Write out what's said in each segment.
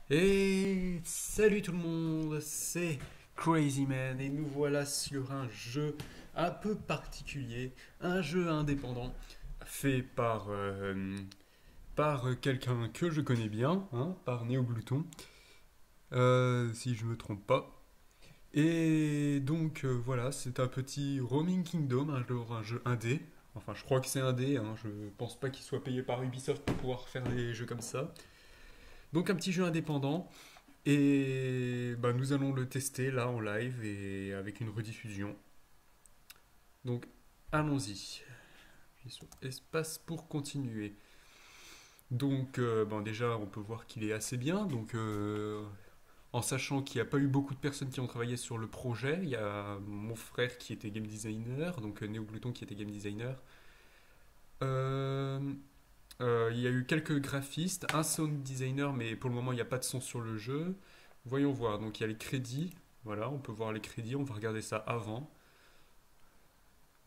Et salut tout le monde, c'est Crazy Man et nous voilà sur un jeu un peu particulier, un jeu indépendant fait par quelqu'un que je connais bien, hein, par Néoglouton, si je me trompe pas. Et donc voilà, c'est un petit Roaming Kingdom, un jeu indé. Enfin, je crois que c'est indé, hein, je pense pas qu'il soit payé par Ubisoft pour pouvoir faire des jeux comme ça. Donc un petit jeu indépendant. Et bah, nous allons le tester là en live et avec une rediffusion. Donc allons-y. J'appuie sur espace pour continuer. Donc bon, déjà on peut voir qu'il est assez bien. Donc en sachant qu'il n'y a pas eu beaucoup de personnes qui ont travaillé sur le projet, il y a mon frère qui était game designer, donc Néogluton qui était game designer. Euh, il y a eu quelques graphistes, un sound designer, mais pour le moment il n'y a pas de son sur le jeu. Voyons voir, donc il y a les crédits. Voilà, on peut voir les crédits, on va regarder ça avant.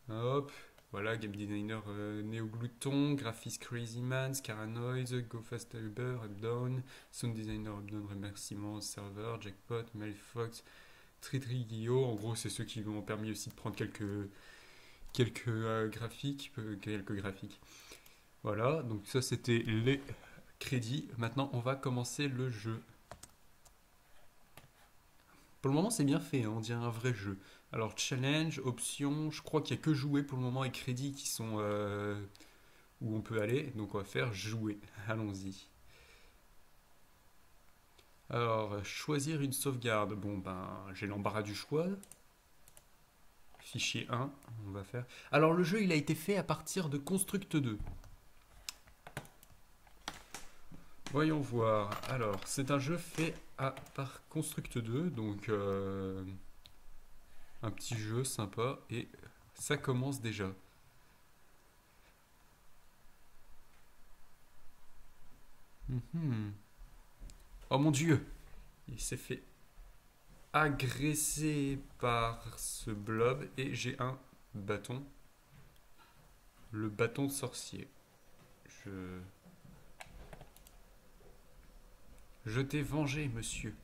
Hop, voilà, game designer Néoglouton, graphiste Crazy Man, Scaranoise, Go Fast Uber, Updown, sound designer Updown, remerciements, serveur, Jackpot, Malifox, Tritrigio. En gros, c'est ceux qui m'ont permis aussi de prendre quelques graphiques, quelques graphiques. Voilà, donc ça c'était les crédits. Maintenant, on va commencer le jeu. Pour le moment, c'est bien fait, hein, on dirait un vrai jeu. Alors, challenge, options, je crois qu'il n'y a que jouer pour le moment et crédits qui sont où on peut aller. Donc, on va faire jouer. Allons-y. Alors, choisir une sauvegarde. Bon, ben, j'ai l'embarras du choix. Fichier 1, on va faire. Alors, le jeu, il a été fait à partir de Construct 2. Voyons voir. Alors, c'est un jeu fait par Construct 2, donc un petit jeu sympa et ça commence déjà. Mhm. Oh mon dieu, il s'est fait agresser par ce blob et j'ai un bâton. Le bâton de sorcier. Je, je t'ai vengé, monsieur.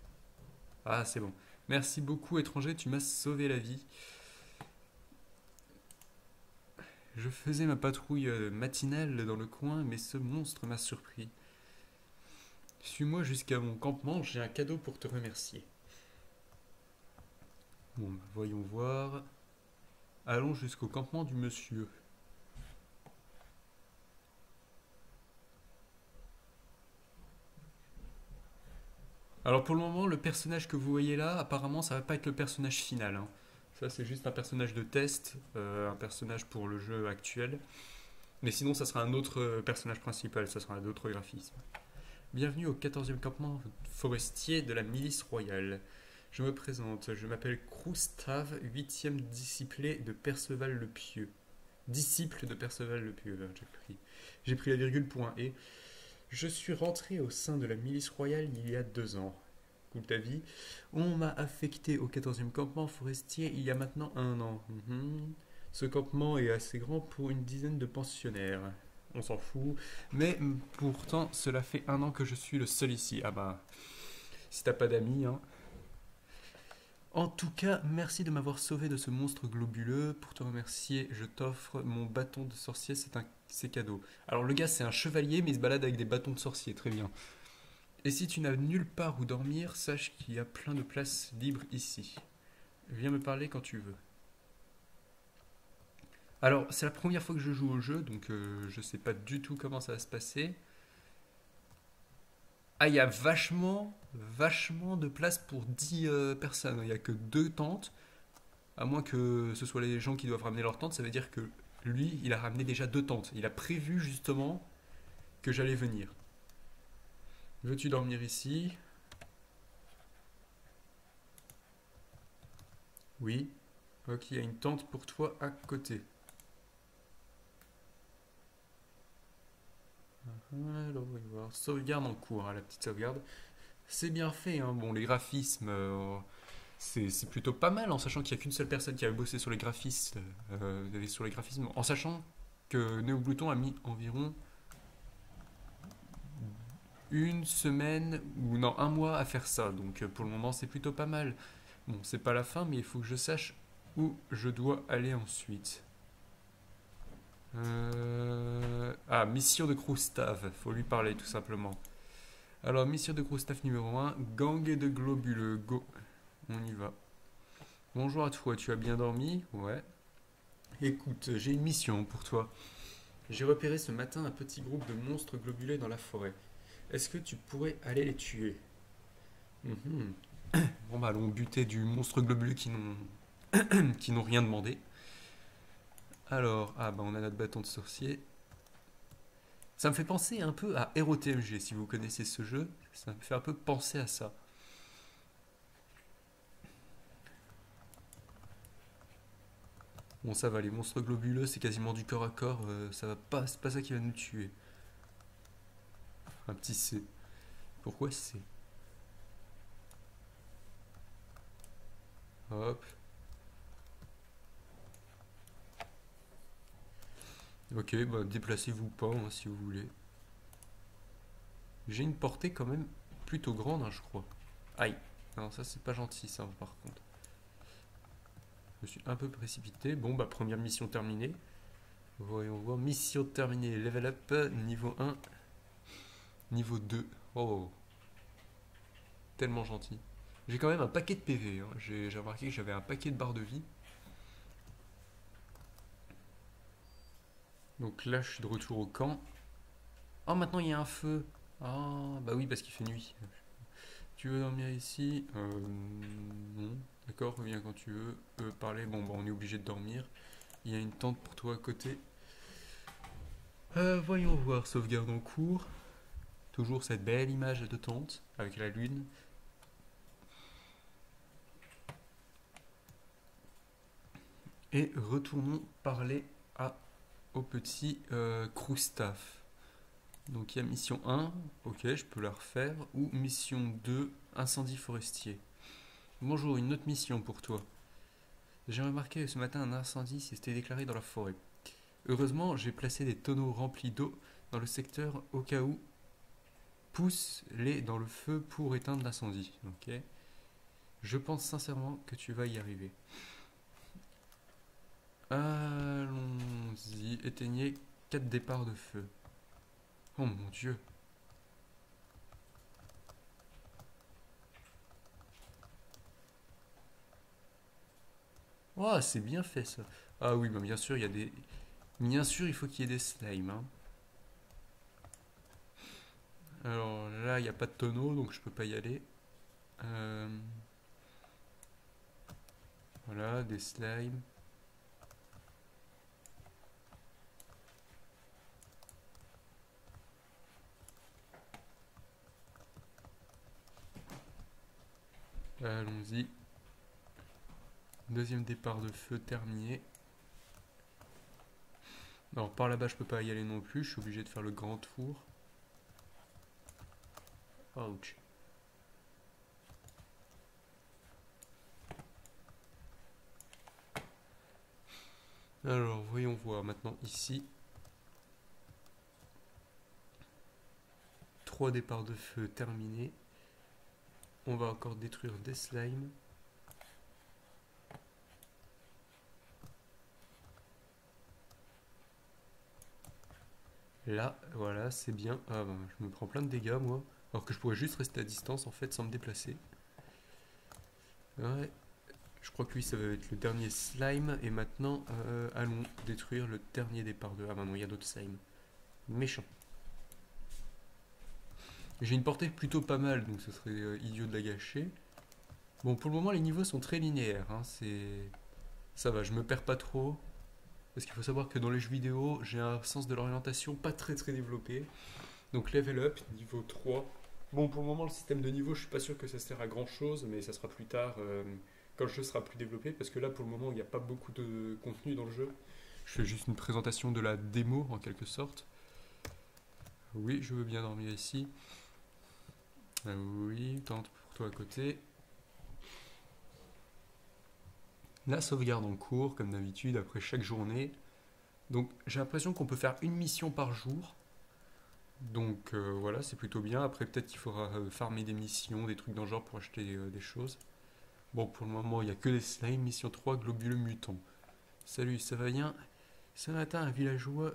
Ah, c'est bon. Merci beaucoup, étranger, tu m'as sauvé la vie. Je faisais ma patrouille matinale dans le coin, mais ce monstre m'a surpris. Suis-moi jusqu'à mon campement, j'ai un cadeau pour te remercier. Bon, bah, voyons voir. Allons jusqu'au campement du monsieur. Alors pour le moment, le personnage que vous voyez là, apparemment, ça va pas être le personnage final, hein. Ça, c'est juste un personnage de test, un personnage pour le jeu actuel. Mais sinon, ça sera un autre personnage principal, ça sera un autre graphisme. Bienvenue au 14e campement forestier de la milice royale. Je me présente, je m'appelle Croustave, 8e disciple de Perceval le Pieux. Disciple de Perceval le Pieux, j'ai pris la virgule pour un et. Je suis rentré au sein de la milice royale il y a 2 ans. Cool ta vie. On m'a affecté au 14e campement forestier il y a maintenant un an. Ce campement est assez grand pour une dizaine de pensionnaires. On s'en fout. Mais pourtant, cela fait un an que je suis le seul ici. Ah bah, si t'as pas d'amis, hein. En tout cas, merci de m'avoir sauvé de ce monstre globuleux. Pour te remercier, je t'offre mon bâton de sorcier, c'est cadeau. Alors le gars, c'est un chevalier, mais il se balade avec des bâtons de sorcier, très bien. Et si tu n'as nulle part où dormir, sache qu'il y a plein de places libres ici. Viens me parler quand tu veux. Alors, c'est la première fois que je joue au jeu, donc je sais pas du tout comment ça va se passer. Ah, il y a vachement de place pour 10 personnes. Il n'y a que 2 tentes. À moins que ce soit les gens qui doivent ramener leur tente, ça veut dire que lui, il a ramené déjà 2 tentes. Il a prévu justement que j'allais venir. Veux-tu dormir ici? Oui. Ok, il y a une tente pour toi à côté. Alors, on va voir. Sauvegarde en cours, hein, la petite sauvegarde. C'est bien fait, hein. Bon, les graphismes, c'est plutôt pas mal, en sachant qu'il n'y a qu'une seule personne qui a bossé sur les graphismes, en sachant que Néoglouton a mis environ une semaine ou non, un mois à faire ça. Donc pour le moment, c'est plutôt pas mal. Bon, c'est pas la fin, mais il faut que je sache où je dois aller ensuite. Ah, mission de Krustav, faut lui parler tout simplement. Alors, mission de Krustav numéro 1, gang de globuleux, go. On y va. Bonjour à toi, tu as bien dormi? Ouais. Écoute, j'ai une mission pour toi. J'ai repéré ce matin un petit groupe de monstres globulés dans la forêt. Est-ce que tu pourrais aller les tuer? Mhm. Bon bah allons buter du monstre globuleux qui n'ont rien demandé. Alors, ah bah on a notre bâton de sorcier. Ça me fait penser un peu à ROTMG, si vous connaissez ce jeu. Ça me fait un peu penser à ça. Bon, ça va, les monstres globuleux, c'est quasiment du corps à corps. Ça va pas, c'est pas ça qui va nous tuer. Un petit C. Pourquoi C? Hop. Ok, bah déplacez-vous pas hein, si vous voulez. J'ai une portée quand même plutôt grande, hein, je crois. Aïe. Non, ça c'est pas gentil, ça par contre. Je me suis un peu précipité. Bon, bah première mission terminée. Voyons voir. Mission terminée. Level up, niveau 1, niveau 2. Oh, tellement gentil. J'ai quand même un paquet de PV. Hein. J'ai remarqué que j'avais un paquet de barres de vie. Donc là, je suis de retour au camp. Oh, maintenant il y a un feu. Ah, bah oui, parce qu'il fait nuit. Tu veux dormir ici? Non. D'accord, reviens quand tu veux. Parler, bon, bah on est obligé de dormir. Il y a une tente pour toi à côté. Voyons voir, sauvegarde en cours. Toujours cette belle image de tente avec la lune. Et retournons parler au petit Krustav. Donc il y a mission 1, ok, je peux la refaire. Ou mission 2, incendie forestier. Bonjour, une autre mission pour toi. J'ai remarqué ce matin un incendie s'était déclaré dans la forêt. Heureusement, j'ai placé des tonneaux remplis d'eau dans le secteur au cas où. Pousse-les dans le feu pour éteindre l'incendie. Ok. Je pense sincèrement que tu vas y arriver. Allons-y. Éteignez 4 départs de feu. Oh mon dieu. Oh, c'est bien fait ça. Ah oui, bah bien sûr, il y a des. Bien sûr, il faut qu'il y ait des slimes. Hein. Alors là, il n'y a pas de tonneau, donc je peux pas y aller. Euh, Voilà, des slimes. Allons-y. Deuxième départ de feu terminé. Alors par là-bas, je peux pas y aller non plus. Je suis obligé de faire le grand tour. Ouch. Alors, voyons voir maintenant ici. 3 départs de feu terminés. On va encore détruire des slimes. Là, voilà, c'est bien. Ah ben, je me prends plein de dégâts, moi. Alors que je pourrais juste rester à distance, en fait, sans me déplacer. Ouais. Je crois que lui, ça va être le dernier slime. Et maintenant, allons détruire le dernier départ de... Ah ben non, il y a d'autres slimes. Méchant. J'ai une portée plutôt pas mal, donc ce serait idiot de la gâcher. Bon, pour le moment, les niveaux sont très linéaires. Hein, ça va, je me perds pas trop. Parce qu'il faut savoir que dans les jeux vidéo, j'ai un sens de l'orientation pas très très développé. Donc level up, niveau 3. Bon, pour le moment, le système de niveau, je suis pas sûr que ça sert à grand chose, mais ça sera plus tard, quand le jeu sera plus développé. Parce que là, pour le moment, il n'y a pas beaucoup de contenu dans le jeu. Je fais juste une présentation de la démo, en quelque sorte. Oui, je veux bien dormir ici. Oui, tente pour toi à côté. La sauvegarde en cours, comme d'habitude, après chaque journée. Donc j'ai l'impression qu'on peut faire une mission par jour. Donc voilà, c'est plutôt bien. Après, peut-être qu'il faudra farmer des missions, des trucs dans le genre pour acheter des choses. Bon, pour le moment, il n'y a que les slimes. Mission 3 globuleux mutants. Salut, ça va bien? Ce matin, un villageois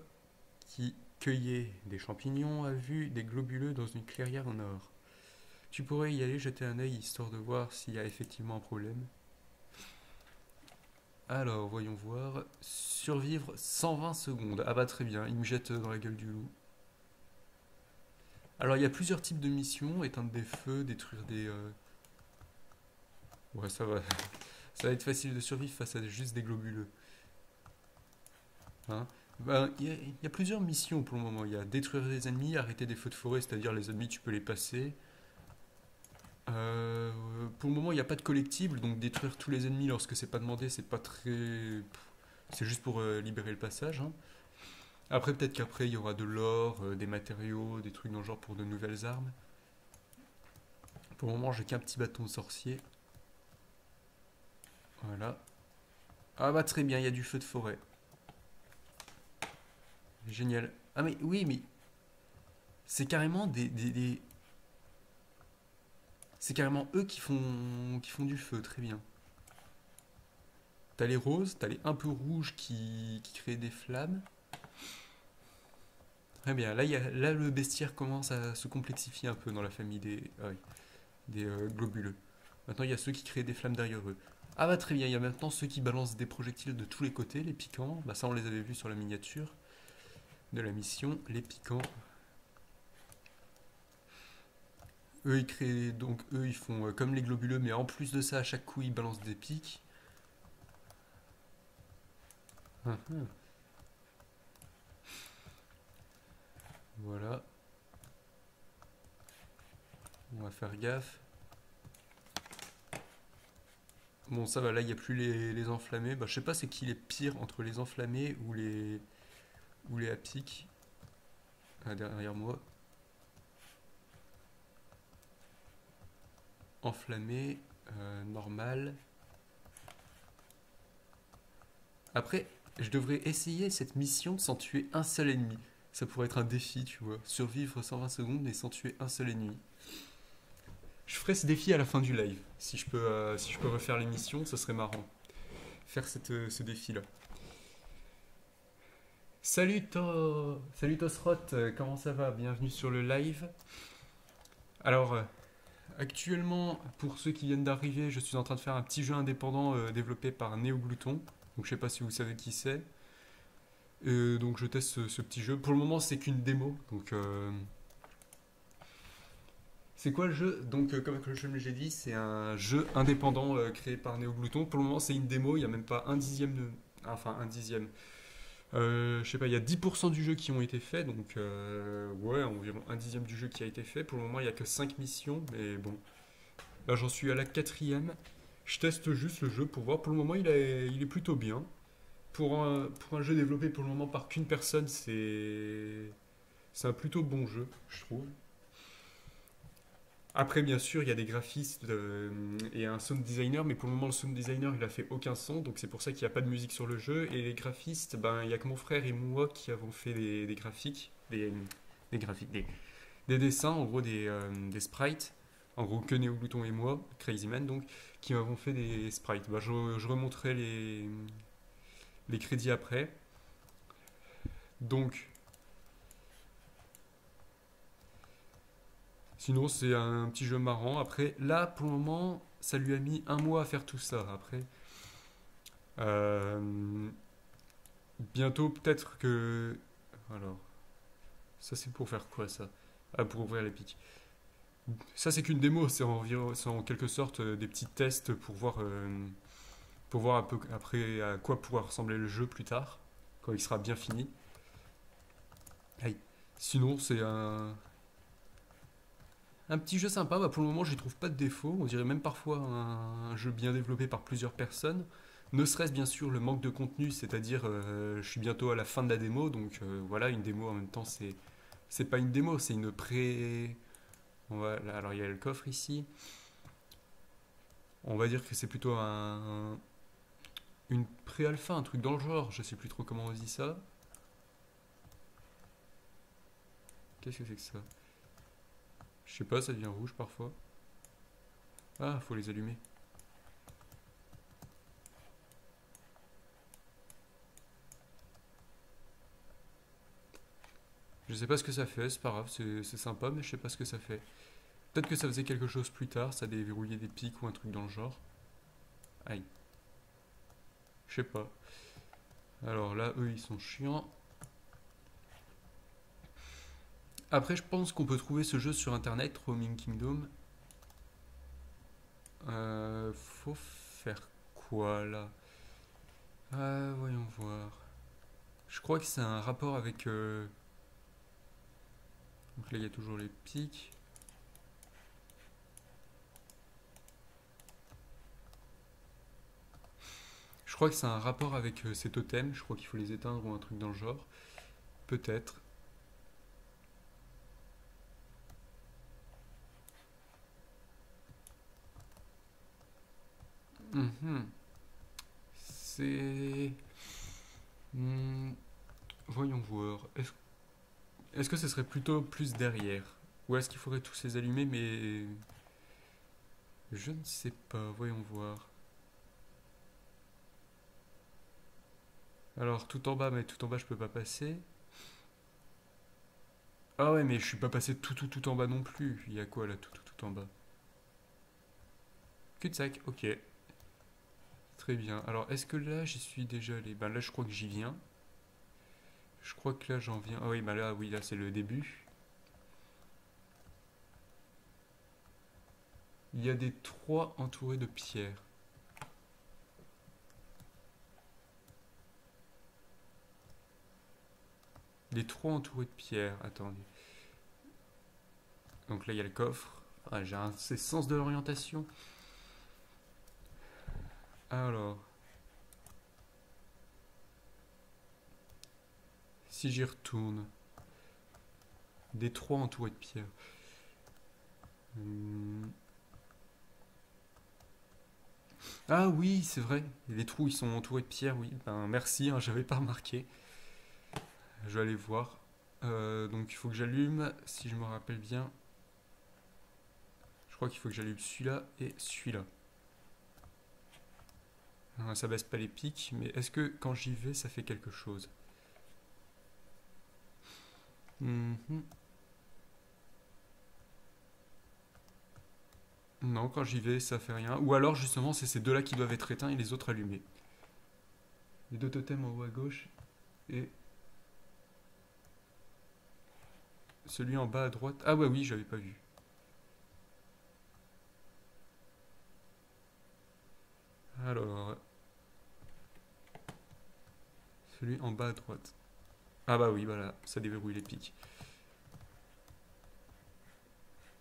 qui cueillait des champignons a vu des globuleux dans une clairière en or. Tu pourrais y aller jeter un œil histoire de voir s'il y a effectivement un problème. Alors, voyons voir. Survivre 120 secondes. Ah bah très bien, il me jette dans la gueule du loup. Alors, il y a plusieurs types de missions. Éteindre des feux, détruire des... Ouais, ça va. Ça va être facile de survivre face à juste des globuleux. Hein. Ben, il y a plusieurs missions pour le moment. Il y a détruire les ennemis, arrêter des feux de forêt, c'est-à-dire les ennemis, tu peux les passer. Euh, pour le moment, il n'y a pas de collectible, donc détruire tous les ennemis lorsque c'est pas demandé, c'est pas très. C'est juste pour libérer le passage. Hein. Après, peut-être qu'après, il y aura de l'or, des matériaux, des trucs dans le genre pour de nouvelles armes. Pour le moment, j'ai qu'un petit bâton de sorcier. Voilà. Ah bah très bien, il y a du feu de forêt. Génial. Ah mais oui, mais c'est carrément c'est carrément eux qui font du feu, très bien. T'as les roses, t'as les un peu rouges qui créent des flammes. Très bien, là le bestiaire commence à se complexifier un peu dans la famille des globuleux. Maintenant il y a ceux qui créent des flammes derrière eux. Ah bah très bien, il y a maintenant ceux qui balancent des projectiles de tous les côtés, les piquants. Bah ça on les avait vus sur la miniature de la mission, les piquants. Eux ils créent donc eux ils font comme les globuleux, mais en plus de ça à chaque coup ils balancent des pics. Hum, hum. Voilà, on va faire gaffe. Bon, ça va, là, il n'y a plus les enflammés. Bah, je sais pas c'est qui les pires entre les enflammés ou les à pic. Ah, derrière moi. Enflammé, normal. Après, je devrais essayer cette mission sans tuer un seul ennemi. Ça pourrait être un défi, tu vois. Survivre 120 secondes mais sans tuer un seul ennemi. Je ferai ce défi à la fin du live. Si je peux refaire l'émission, ce serait marrant. Faire ce défi-là. Salut Tosrot, comment ça va? Bienvenue sur le live. Alors, actuellement, pour ceux qui viennent d'arriver, je suis en train de faire un petit jeu indépendant développé par NeoGlouton. Donc je sais pas si vous savez qui c'est. Donc je teste ce petit jeu. Pour le moment, c'est qu'une démo. Donc c'est quoi le jeu? Donc comme je l'ai dit, c'est un jeu indépendant créé par NeoGlouton. Pour le moment, c'est une démo. Il n'y a même pas un dixième de... Enfin, un dixième. Je sais pas, il y a 10% du jeu qui ont été faits, donc ouais, environ un dixième du jeu qui a été fait. Pour le moment, il n'y a que 5 missions, mais bon, là j'en suis à la quatrième. Je teste juste le jeu pour voir. Pour le moment, il est plutôt bien. Pour un jeu développé pour le moment par qu'une personne, c'est un plutôt bon jeu, je trouve. Après, bien sûr, il y a des graphistes et un sound designer, mais pour le moment, le sound designer, il a fait aucun son, donc c'est pour ça qu'il n'y a pas de musique sur le jeu. Et les graphistes, ben, il n'y a que mon frère et moi qui avons fait des graphiques, des graphiques, des dessins, en gros des sprites. En gros, que Néo Glouton et moi, Crazy Man donc, qui avons fait des sprites. Ben, je remonterai les crédits après. Donc, sinon, c'est un petit jeu marrant. Après, là, pour le moment, ça lui a mis un mois à faire tout ça. Après, Euh, bientôt, peut-être que. Alors, ça c'est pour faire quoi ça? Ah, pour ouvrir les pics. Ça c'est qu'une démo, c'est en quelque sorte des petits tests pour voir un peu après à quoi pourra ressembler le jeu plus tard, quand il sera bien fini. Aïe. Sinon, c'est un petit jeu sympa. Bah, pour le moment, j'y trouve pas de défaut. On dirait même parfois un jeu bien développé par plusieurs personnes. Ne serait-ce bien sûr le manque de contenu, c'est-à-dire je suis bientôt à la fin de la démo, donc voilà, une démo en même temps, c'est pas une démo, c'est une pré. Alors il y a le coffre ici. On va dire que c'est plutôt une pré-alpha, un truc dans le genre. Je sais plus trop comment on dit ça. Qu'est-ce que c'est que ça? Je sais pas, ça devient rouge parfois. Ah, faut les allumer. Je sais pas ce que ça fait, c'est pas grave, c'est sympa, mais je sais pas ce que ça fait. Peut-être que ça faisait quelque chose plus tard, ça déverrouillait des pics ou un truc dans le genre. Aïe. Je sais pas. Alors là, eux, ils sont chiants. Après, je pense qu'on peut trouver ce jeu sur internet, Roaming Kingdom. Faut faire quoi là? Voyons voir. Je crois que c'est un rapport avec. Donc là, il y a toujours les pics. Je crois que c'est un rapport avec ces totems. Je crois qu'il faut les éteindre ou un truc dans le genre. Peut-être. Mhm. C'est. Hmm, voyons voir. Est-ce que ce serait plutôt plus derrière? Ou est-ce qu'il faudrait tous les allumer, mais. Je ne sais pas. Voyons voir. Alors, tout en bas, mais tout en bas, je peux pas passer. Ah ouais, mais je suis pas passé tout en bas non plus. Il y a quoi là, tout en bas? Cul-de-sac, ok. Très bien. Alors, est-ce que là, j'y suis déjà allé? Ben là, je crois que j'y viens. Je crois que là, j'en viens. Ah oui, bah là, oui, là, c'est le début. Il y a des trois entourés de pierres. Les trois entourés de pierres. Attendez. Donc là, il y a le coffre. Ah, j'ai un c'est sens de l'orientation. Alors, si j'y retourne. Des trois entourés de pierres. Hmm. Ah oui, c'est vrai. Les trous, ils sont entourés de pierres, oui. Ben merci, hein, j'avais pas remarqué. Je vais aller voir. Donc il faut que j'allume, si je me rappelle bien. Je crois qu'il faut que j'allume celui-là et celui-là. Ça baisse pas les pics, mais est-ce que quand j'y vais, ça fait quelque chose? Mhm. Non, quand j'y vais, ça fait rien. Ou alors justement, c'est ces deux-là qui doivent être éteints et les autres allumés. Les deux totems en haut à gauche et celui en bas à droite. Ah ouais, oui, j'avais pas vu. Alors, celui en bas à droite. Ah bah oui, voilà, ça déverrouille les pics.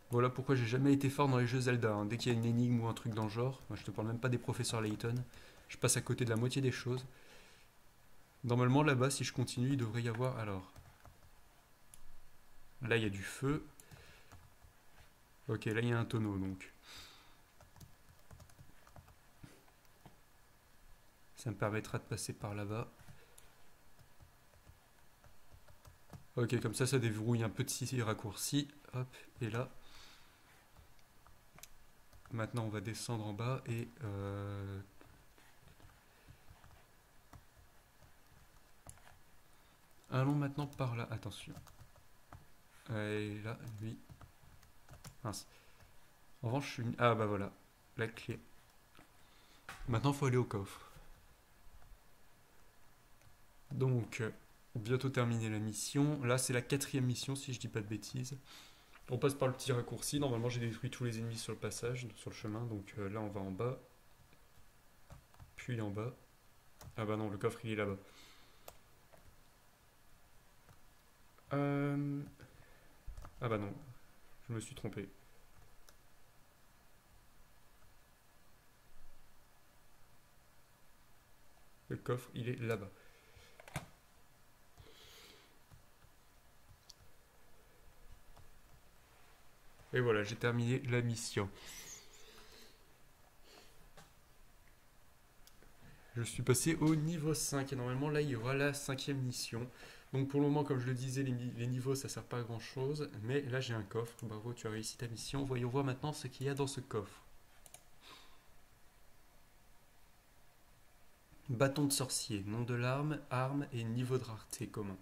Voilà pourquoi j'ai jamais été fort dans les jeux Zelda, hein. Dès qu'il y a une énigme ou un truc dans le genre, moi je te parle même pas des professeurs Layton, je passe à côté de la moitié des choses. Normalement là-bas, si je continue, il devrait y avoir. Alors, là il y a du feu. Ok, là il y a un tonneau donc. Ça me permettra de passer par là-bas. Ok, comme ça déverrouille un petit raccourci. Hop, et là. Maintenant on va descendre en bas et allons maintenant par là, attention. Et là, lui. Mince. En revanche, je suis. Ah bah voilà, la clé. Maintenant, il faut aller au coffre. Donc, bientôt terminer la mission. Là, c'est la quatrième mission, si je dis pas de bêtises. On passe par le petit raccourci. Normalement, j'ai détruit tous les ennemis sur le passage, sur le chemin. Donc là, on va en bas. Puis en bas. Ah bah non, le coffre, il est là-bas. Euh... Ah bah non, je me suis trompé. Le coffre, il est là-bas. Et voilà, j'ai terminé la mission. Je suis passé au niveau 5 et normalement là il y aura la cinquième mission. Donc pour le moment, comme je le disais, les niveaux ça sert pas à grand chose, mais là j'ai un coffre. Bravo, tu as réussi ta mission. Voyons voir maintenant ce qu'il y a dans ce coffre. Bâton de sorcier, nom de l'arme, arme et niveau de rareté commun.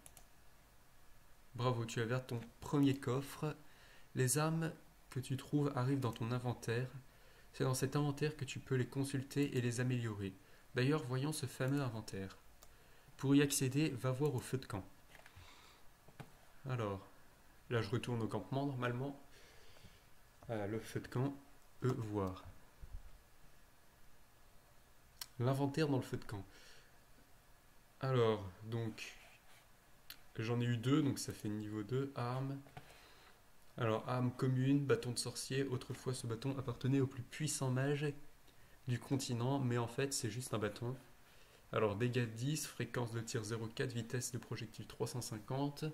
Bravo, tu as ouvert ton premier coffre. Les armes que tu trouves arrivent dans ton inventaire. C'est dans cet inventaire que tu peux les consulter et les améliorer. D'ailleurs, voyons ce fameux inventaire. Pour y accéder, va voir au feu de camp. Alors, là je retourne au campement normalement. Voilà, le feu de camp, voir. L'inventaire dans le feu de camp. Alors, donc, j'en ai eu deux, donc ça fait niveau 2, armes. Alors, arme commune, bâton de sorcier. Autrefois, ce bâton appartenait au plus puissant mage du continent, mais en fait, c'est juste un bâton. Alors, dégâts 10, fréquence de tir 0,4, vitesse de projectile 350.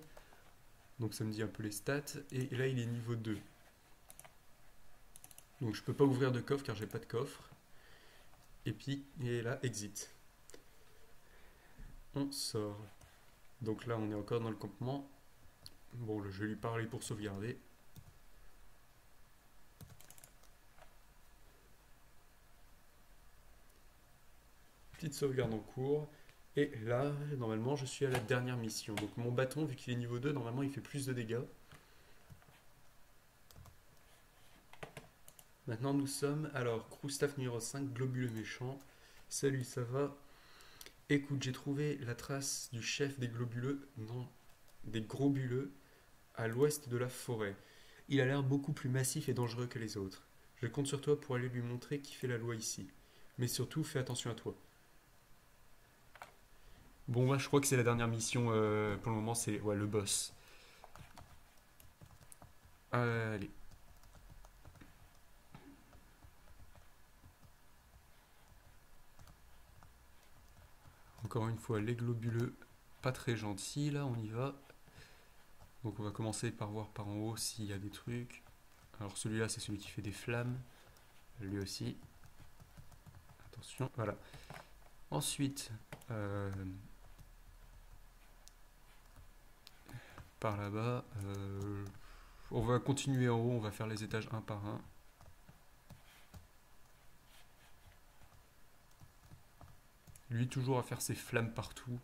Donc, ça me dit un peu les stats. Et là, il est niveau 2. Donc, je peux pas ouvrir de coffre car j'ai pas de coffre. Et puis, et là, exit. On sort. Donc là, on est encore dans le campement. Bon, je vais lui parler pour sauvegarder. Petite sauvegarde en cours. Et là, normalement, je suis à la dernière mission. Donc mon bâton, vu qu'il est niveau 2, normalement, il fait plus de dégâts. Maintenant, nous sommes... Alors, Crewstaff numéro 5, globuleux méchant. Salut, ça va? Écoute, j'ai trouvé la trace du chef des globuleux, non, des grobuleux, à l'ouest de la forêt. Il a l'air beaucoup plus massif et dangereux que les autres. Je compte sur toi pour aller lui montrer qui fait la loi ici. Mais surtout, fais attention à toi. Bon, moi, je crois que c'est la dernière mission. Pour le moment, c'est ouais, le boss. Allez. Encore une fois, les globuleux. Pas très gentils, là, on y va. Donc, on va commencer par voir par en haut s'il y a des trucs. Alors, celui-là, c'est celui qui fait des flammes. Lui aussi. Attention, voilà. Ensuite, par là-bas, on va continuer en haut, on va faire les étages un par un. Lui, toujours à faire ses flammes partout.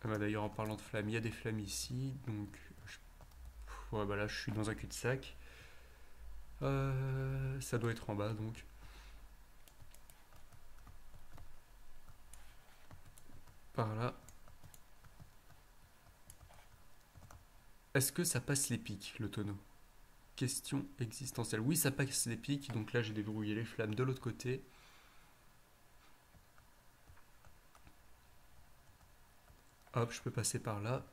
D'ailleurs, en parlant de flammes, il y a des flammes ici. Donc, ouais, bah là, je suis dans un cul-de-sac. Ça doit être en bas, donc. Par là. Est-ce que ça passe les pics, le tonneau? Question existentielle. Oui, ça passe les pics. Donc là, j'ai déverrouillé les flammes de l'autre côté. Hop, je peux passer par là.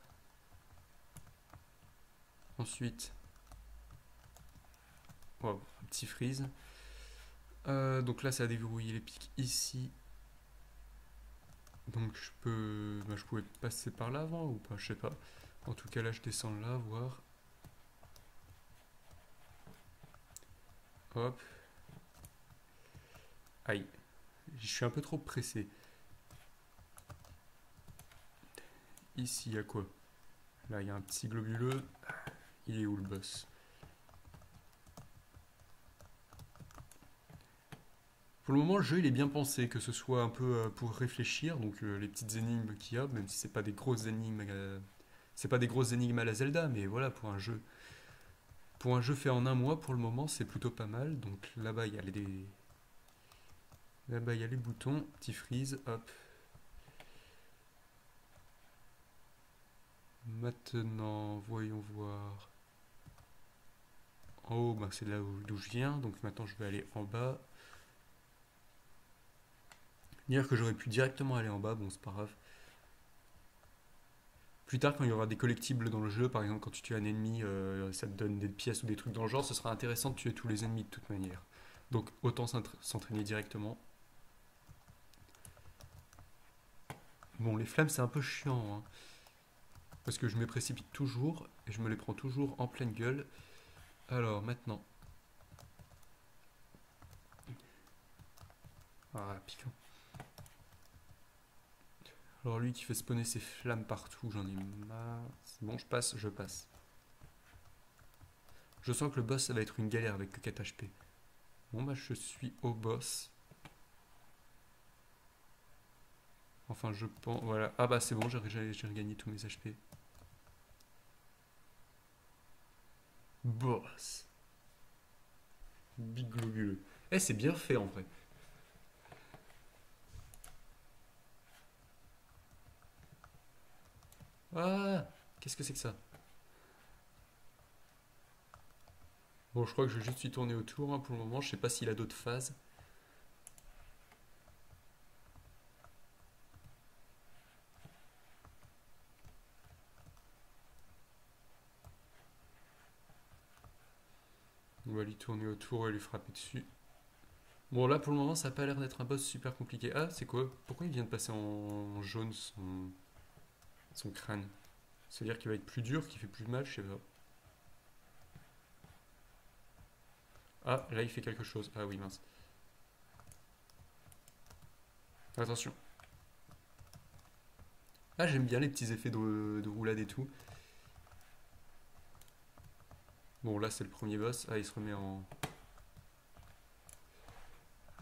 Ensuite, wow, un petit freeze. Donc là, ça a déverrouillé les pics ici. Donc je pouvais passer par là avant ou pas, je sais pas. En tout cas, là, je descends là, voir. Hop. Aïe. Je suis un peu trop pressé. Ici, il y a quoi? Là, il y a un petit globuleux. Il est où le boss? Pour le moment, le jeu il est bien pensé, que ce soit un peu pour réfléchir, donc les petites énigmes qu'il y a, même si c'est pas des grosses énigmes, c'est pas des grosses énigmes à la Zelda, mais voilà, pour un jeu fait en un mois, pour le moment, c'est plutôt pas mal. Donc là-bas, là-bas, il y a les boutons, petit freeze, hop. Maintenant, voyons voir. En haut, bah, c'est là d'où je viens, donc maintenant je vais aller en bas. Dire que j'aurais pu directement aller en bas, bon c'est pas grave. Plus tard, quand il y aura des collectibles dans le jeu, par exemple quand tu tues un ennemi, ça te donne des pièces ou des trucs dans le genre, ce sera intéressant de tuer tous les ennemis de toute manière. Donc autant s'entraîner directement. Bon, les flammes c'est un peu chiant, hein, parce que je me précipite toujours et je me les prends toujours en pleine gueule. Alors maintenant. Ah, piquant. Alors lui qui fait spawner ses flammes partout, j'en ai marre. C'est bon, je passe, je passe. Je sens que le boss, ça va être une galère avec que 4 HP. Bon bah je suis au boss. Enfin je pense, voilà. Ah bah c'est bon, j'ai regagné tous mes HP. Boss. Big globuleux. Eh c'est bien fait en vrai. Ah, qu'est-ce que c'est que ça? Bon, je crois que je vais juste y tourner autour hein, pour le moment. Je sais pas s'il a d'autres phases. On va lui tourner autour et lui frapper dessus. Bon, là pour le moment, ça a pas l'air d'être un boss super compliqué. Ah, c'est quoi? Pourquoi il vient de passer en jaune son crâne? C'est-à-dire qu'il va être plus dur, qu'il fait plus mal, je sais pas. Ah, là il fait quelque chose. Ah oui, mince. Attention. Ah, j'aime bien les petits effets de roulade et tout. Bon, là c'est le premier boss. Ah, il se remet en...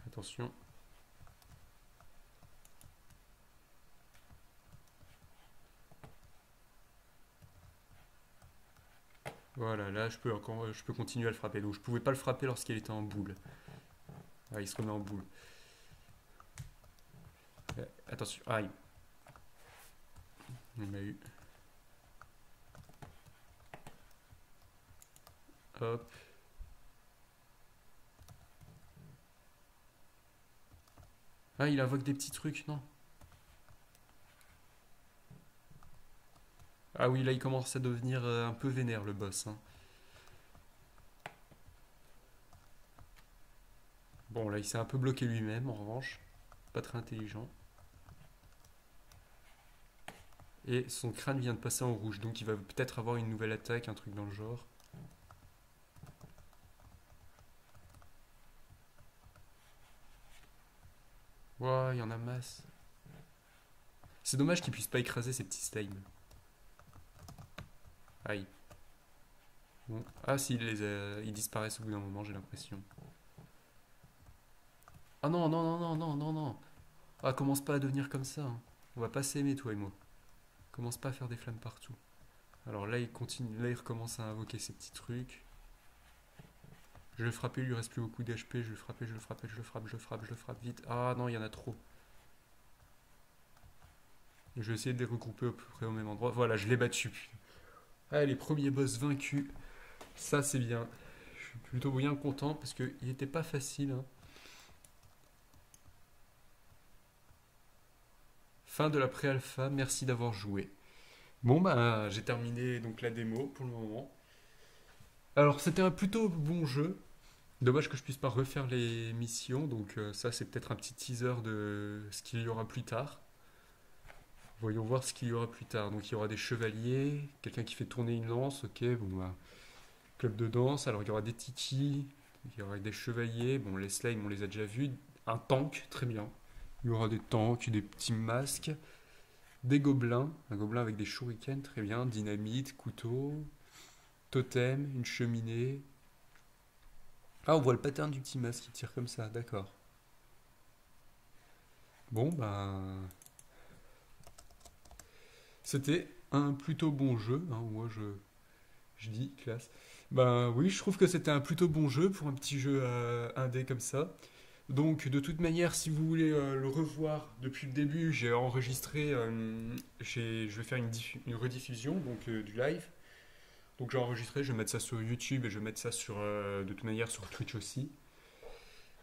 Attention. Voilà, là je peux continuer à le frapper. Donc je pouvais pas le frapper lorsqu'il était en boule. Ah, il se remet en boule. Attention, aïe. Il m'a eu. Hop. Ah, il invoque des petits trucs, non? Ah oui, là il commence à devenir un peu vénère le boss, hein. Bon, là il s'est un peu bloqué lui-même en revanche. Pas très intelligent. Et son crâne vient de passer en rouge, donc il va peut-être avoir une nouvelle attaque, un truc dans le genre. Ouah, il y en a masse. C'est dommage qu'il puisse pas écraser ces petits slimes. Aïe. Bon. Ah si, ils disparaissent au bout d'un moment, j'ai l'impression. Ah non, non, non, non, non, non, non. Ah, commence pas à devenir comme ça, hein. On va pas s'aimer, toi et moi. Commence pas à faire des flammes partout. Alors là, il continue, là, il recommence à invoquer ces petits trucs. Je vais le frapper, il lui reste plus beaucoup d'HP. Je vais le frapper, je le frappe, je le frappe, je le frappe, je le frappe vite. Ah non, il y en a trop. Je vais essayer de les regrouper à peu près au même endroit. Voilà, je l'ai battu. Allez, premier boss vaincu. Ça, c'est bien. Je suis plutôt bien content parce qu'il n'était pas facile, hein. Fin de la pré-alpha, merci d'avoir joué. Bon bah j'ai terminé donc la démo pour le moment. Alors c'était un plutôt bon jeu. Dommage que je puisse pas refaire les missions, donc ça c'est peut-être un petit teaser de ce qu'il y aura plus tard. Voyons voir ce qu'il y aura plus tard. Donc il y aura des chevaliers, quelqu'un qui fait tourner une lance, ok, bon bah, club de danse, alors il y aura des tikis, il y aura des chevaliers, bon les slimes on les a déjà vus, un tank, très bien. Il y aura des tanks, des petits masques, des gobelins, un gobelin avec des shurikens, très bien, dynamite, couteau, totem, une cheminée. Ah, on voit le pattern du petit masque qui tire comme ça, d'accord. Bon, ben, c'était un plutôt bon jeu, hein, moi je dis classe. Ben oui, je trouve que c'était un plutôt bon jeu pour un petit jeu indé comme ça. Donc de toute manière, si vous voulez le revoir depuis le début, j'ai enregistré, je vais faire une rediffusion donc du live. Donc j'ai enregistré, je vais mettre ça sur YouTube et je vais mettre ça sur, de toute manière sur Twitch aussi.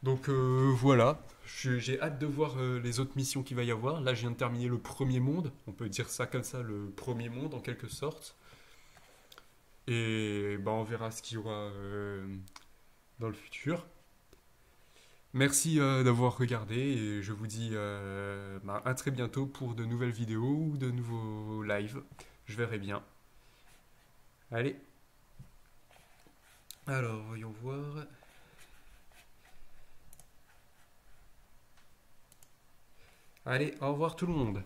Donc voilà, j'ai hâte de voir les autres missions qu'il va y avoir. Là, je viens de terminer le premier monde, on peut dire ça comme ça, le premier monde en quelque sorte. Et bah, on verra ce qu'il y aura dans le futur. Merci d'avoir regardé et je vous dis bah, à très bientôt pour de nouvelles vidéos ou de nouveaux lives. Je verrai bien. Allez, alors voyons voir. Allez, au revoir tout le monde.